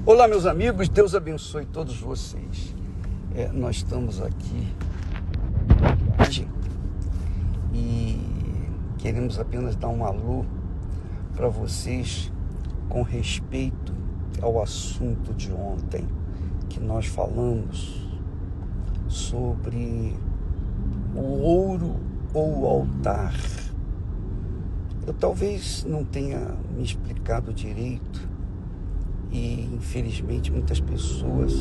Olá, meus amigos, Deus abençoe todos vocês. Nós estamos aqui e queremos apenas dar um alô para vocês com respeito ao assunto de ontem, que nós falamos sobre o ouro ou o altar. Eu talvez não tenha me explicado direito e, infelizmente, muitas pessoas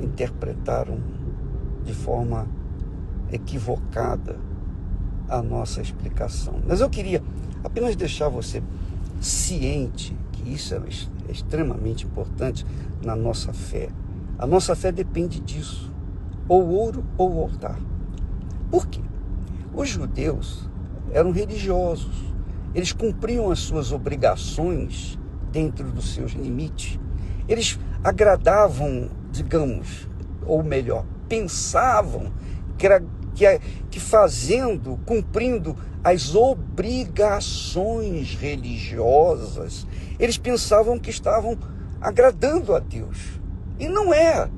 interpretaram de forma equivocada a nossa explicação. Mas eu queria apenas deixar você ciente que isso é extremamente importante na nossa fé. A nossa fé depende disso, ou ouro ou o altar. Por quê? Os judeus eram religiosos, eles cumpriam as suas obrigações dentro dos seus limites, eles agradavam, digamos, ou melhor, pensavam que fazendo, cumprindo as obrigações religiosas, eles pensavam que estavam agradando a Deus. E não era.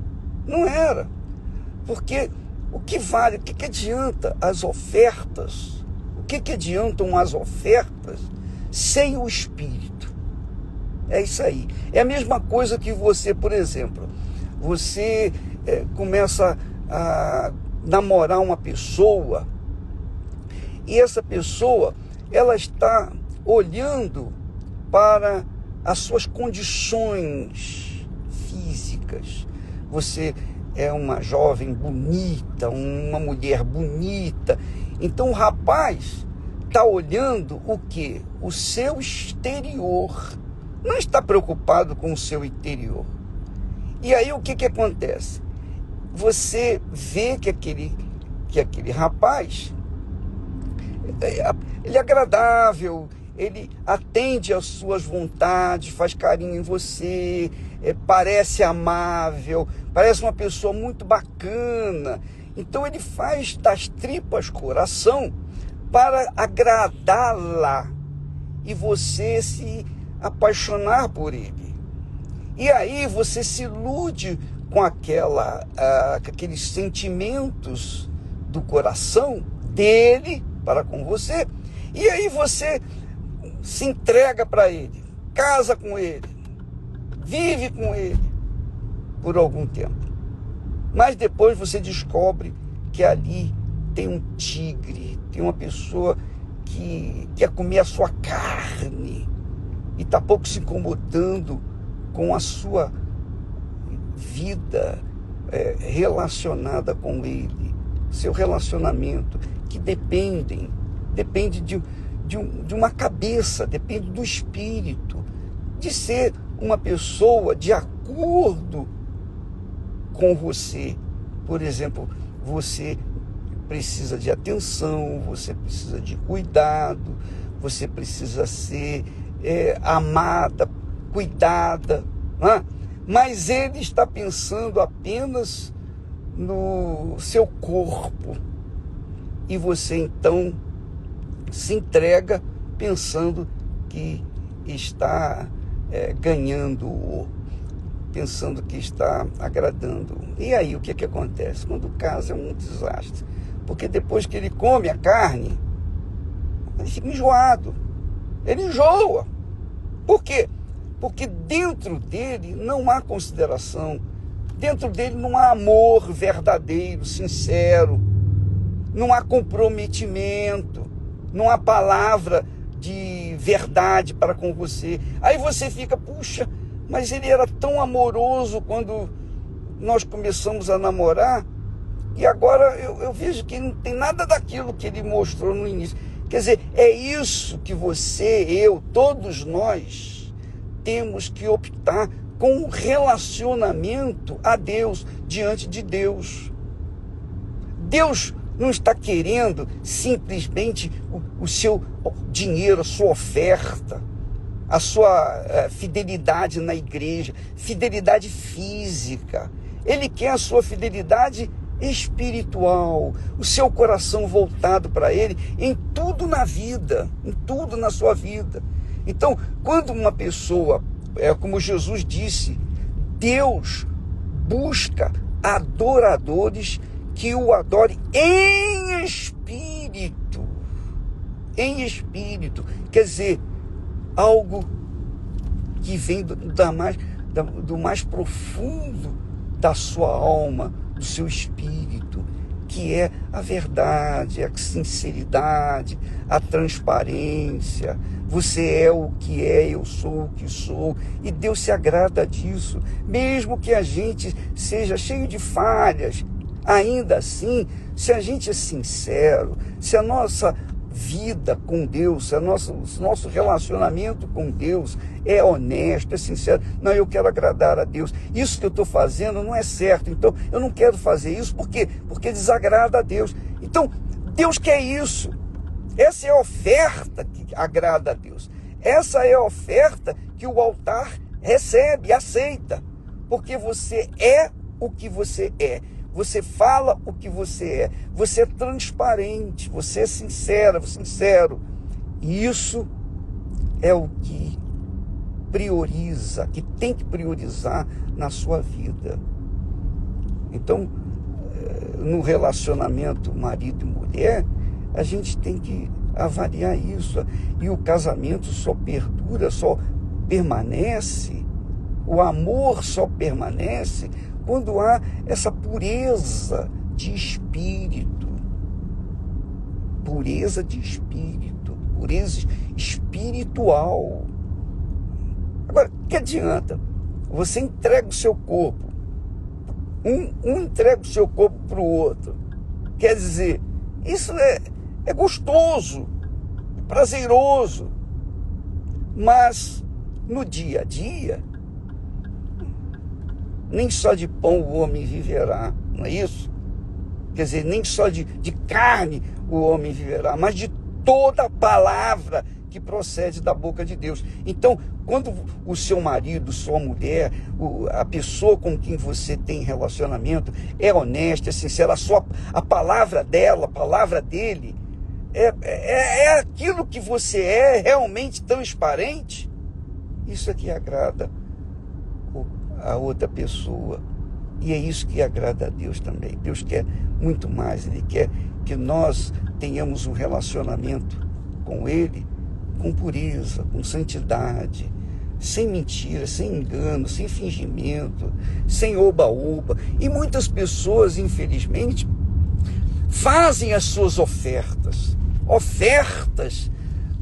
Porque o que vale, o que adianta as ofertas? O que adiantam as ofertas sem o Espírito? É isso aí. É a mesma coisa que você, por exemplo, você começa a namorar uma pessoa e essa pessoa, ela está olhando para as suas condições físicas. Você é uma jovem bonita, uma mulher bonita. Então o rapaz está olhando o quê? O seu exterior. Não está preocupado com o seu interior. E aí o que acontece? Você vê que aquele rapaz, ele é agradável, ele atende às suas vontades, faz carinho em você, parece amável, parece uma pessoa muito bacana. Então ele faz das tripas coração para agradá-la e você se apaixonar por ele. E aí você se ilude com aqueles sentimentos do coração dele para com você. E aí você se entrega para ele, casa com ele, vive com ele por algum tempo. Mas depois você descobre que ali tem um tigre, tem uma pessoa que quer comer a sua carne e está pouco se incomodando com a sua vida relacionada com ele, seu relacionamento, que depende de uma cabeça, depende do espírito, de ser uma pessoa de acordo com você. Por exemplo, você precisa de atenção, você precisa de cuidado, você precisa ser amada, cuidada, né? Mas ele está pensando apenas no seu corpo. E você então se entrega pensando que está ganhando, pensando que está agradando. E aí o que acontece? Quando o caso é um desastre. Porque depois que ele come a carne, ele fica enjoado. Ele enjoa. Por quê? Porque dentro dele não há consideração, dentro dele não há amor verdadeiro, sincero, não há comprometimento, não há palavra de verdade para com você. Aí você fica, puxa, mas ele era tão amoroso quando nós começamos a namorar, e agora eu vejo que não tem nada daquilo que ele mostrou no início. Quer dizer, é isso que você, eu, todos nós temos que optar com um relacionamento a Deus, diante de Deus. Deus não está querendo simplesmente o seu dinheiro, a sua oferta, a sua fidelidade na igreja, fidelidade física. Ele quer a sua fidelidade espiritual, o seu coração voltado para Ele em tudo na vida, em tudo na sua vida. Então, quando uma pessoa, como Jesus disse Deus busca adoradores que o adorem em espírito. Em espírito. Quer dizer, algo que vem do mais profundo da sua alma, do seu espírito, que é a verdade, a sinceridade, a transparência. Você é o que é, eu sou o que sou. E Deus se agrada disso. Mesmo que a gente seja cheio de falhas, ainda assim, se a gente é sincero, se a nossa vida com Deus, se o nosso relacionamento com Deus é honesto, é sincero, não, eu quero agradar a Deus, isso que eu estou fazendo não é certo, então eu não quero fazer isso, por quê? Porque desagrada a Deus. Então, Deus quer isso. Essa é a oferta que agrada a Deus. Essa é a oferta que o altar recebe, aceita, porque você é o que você é. Você fala o que você é. Você é transparente, você é sincero. E isso é o que prioriza, que tem que priorizar na sua vida. Então, no relacionamento marido e mulher, a gente tem que avaliar isso. E o casamento só perdura, só permanece, o amor só permanece quando há essa pureza de espírito. Pureza de espírito, pureza espiritual. Agora, que adianta? Você entrega o seu corpo, um entrega o seu corpo para o outro. Quer dizer, isso é gostoso, é prazeroso, mas no dia a dia, nem só de pão o homem viverá, não é isso? Quer dizer, nem só de carne o homem viverá, mas de toda a palavra que procede da boca de Deus. Então, quando o seu marido, sua mulher, a pessoa com quem você tem relacionamento é honesta, é sincera, a palavra dela, a palavra dele, é aquilo que você é, realmente transparente, isso é que agrada a outra pessoa. E é isso que agrada a Deus também. Deus quer muito mais. Ele quer que nós tenhamos um relacionamento com Ele com pureza, com santidade, sem mentira, sem engano, sem fingimento, sem oba-oba. E muitas pessoas, infelizmente, fazem as suas ofertas,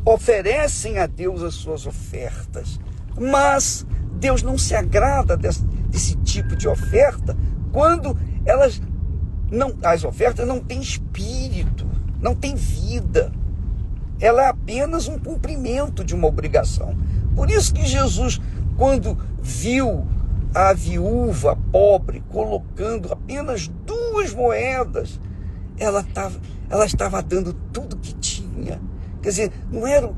oferecem a Deus as suas ofertas, mas Deus não se agrada desse tipo de oferta quando as ofertas não têm espírito, não têm vida. Ela é apenas um cumprimento de uma obrigação. Por isso que Jesus, quando viu a viúva pobre colocando apenas 2 moedas, ela estava dando tudo que tinha. Quer dizer, não era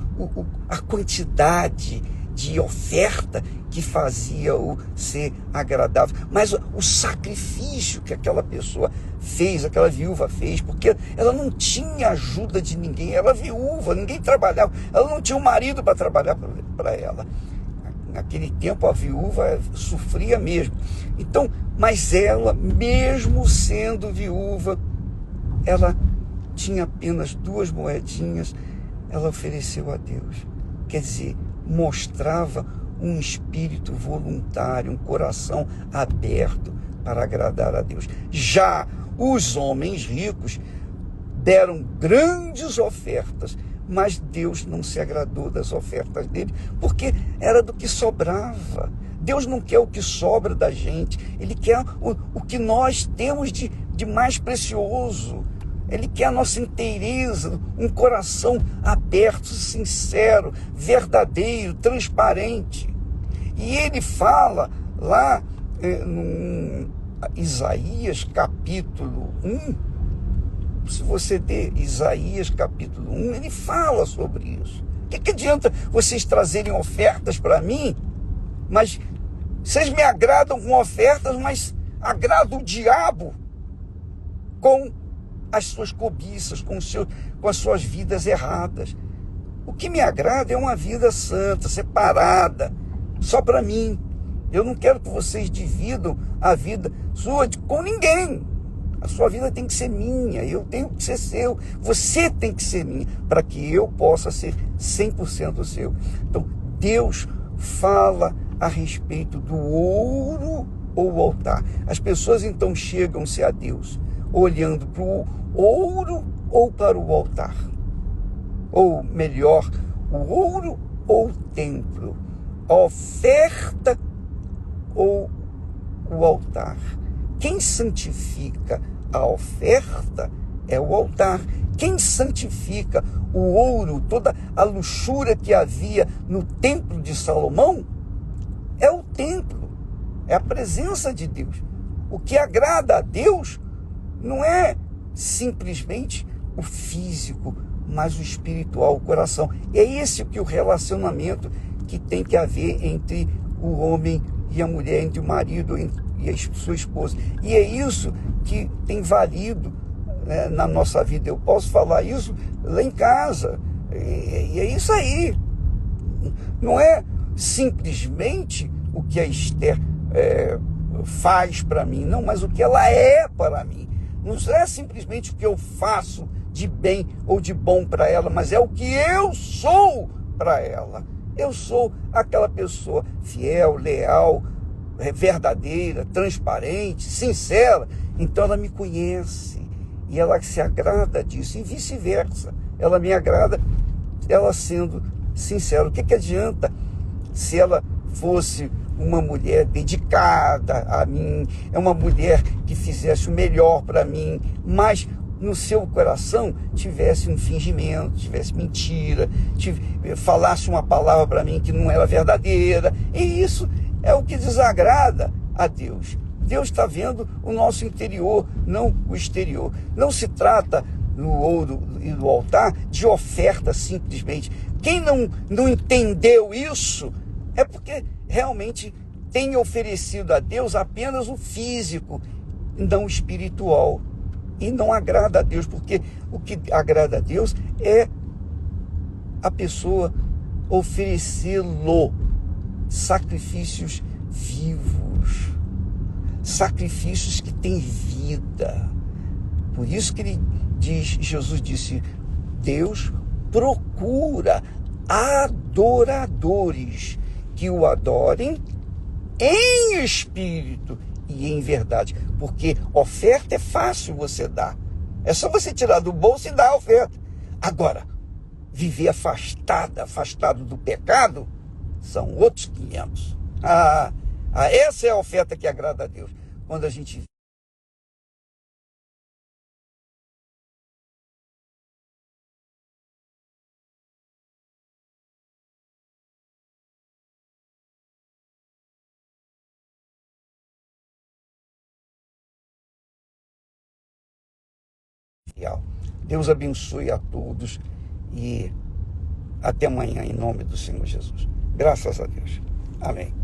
a quantidade de oferta que fazia-o ser agradável, mas o sacrifício que aquela pessoa fez, aquela viúva fez, porque ela não tinha ajuda de ninguém, ela era viúva, ninguém trabalhava, ela não tinha um marido para trabalhar para ela. Naquele tempo a viúva sofria mesmo. Então, mas ela, mesmo sendo viúva, ela tinha apenas 2 moedinhas, ela ofereceu a Deus. Quer dizer, mostrava um espírito voluntário, um coração aberto para agradar a Deus. Já os homens ricos deram grandes ofertas, mas Deus não se agradou das ofertas dele, porque era do que sobrava. Deus não quer o que sobra da gente, Ele quer o que nós temos de mais precioso. Ele quer a nossa inteireza, um coração aberto, sincero, verdadeiro, transparente. E ele fala lá no Isaías capítulo 1, se você der Isaías capítulo 1, ele fala sobre isso. O que adianta vocês trazerem ofertas para mim, mas vocês me agradam com ofertas, mas agradam o diabo com as suas cobiças, com as suas vidas erradas. O que me agrada é uma vida santa, separada, só para mim. Eu não quero que vocês dividam a vida sua com ninguém. A sua vida tem que ser minha, eu tenho que ser seu, você tem que ser minha, para que eu possa ser 100% seu. Então, Deus fala a respeito do ouro ou o altar. As pessoas então chegam-se a Deus olhando para o ouro ou para o altar. Ou melhor, o ouro ou o templo. A oferta ou o altar. Quem santifica a oferta é o altar. Quem santifica o ouro, toda a luxúria que havia no templo de Salomão, é o templo, é a presença de Deus. O que agrada a Deus não é simplesmente o físico, mas o espiritual, o coração. É esse que o relacionamento que tem que haver entre o homem e a mulher, entre o marido e a sua esposa. E é isso que tem valido, né, na nossa vida. Eu posso falar isso lá em casa. E é isso aí. Não é simplesmente o que a Esther faz para mim, não, mas o que ela é para mim. Não é simplesmente o que eu faço de bem ou de bom para ela, mas é o que eu sou para ela. Eu sou aquela pessoa fiel, leal, verdadeira, transparente, sincera. Então ela me conhece e ela se agrada disso, e vice-versa. Ela me agrada, ela sendo sincera. O que adianta se ela fosse uma mulher dedicada a mim, é uma mulher que fizesse o melhor para mim, mas no seu coração tivesse um fingimento, tivesse mentira, falasse uma palavra para mim que não era verdadeira? E isso é o que desagrada a Deus. Deus está vendo o nosso interior, não o exterior. Não se trata no ouro e no altar de oferta simplesmente. Quem não entendeu isso é porque realmente tem oferecido a Deus apenas o físico, não o espiritual. E não agrada a Deus, porque o que agrada a Deus é a pessoa oferecê-lo sacrifícios vivos, sacrifícios que têm vida. Por isso que Jesus disse, Deus procura adoradores que o adorem em espírito e em verdade. Porque oferta é fácil você dar. É só você tirar do bolso e dar a oferta. Agora, viver afastado do pecado, são outros 500. Essa é a oferta que agrada a Deus. Quando a gente Deus abençoe a todos e até amanhã, em nome do Senhor Jesus. Graças a Deus. Amém.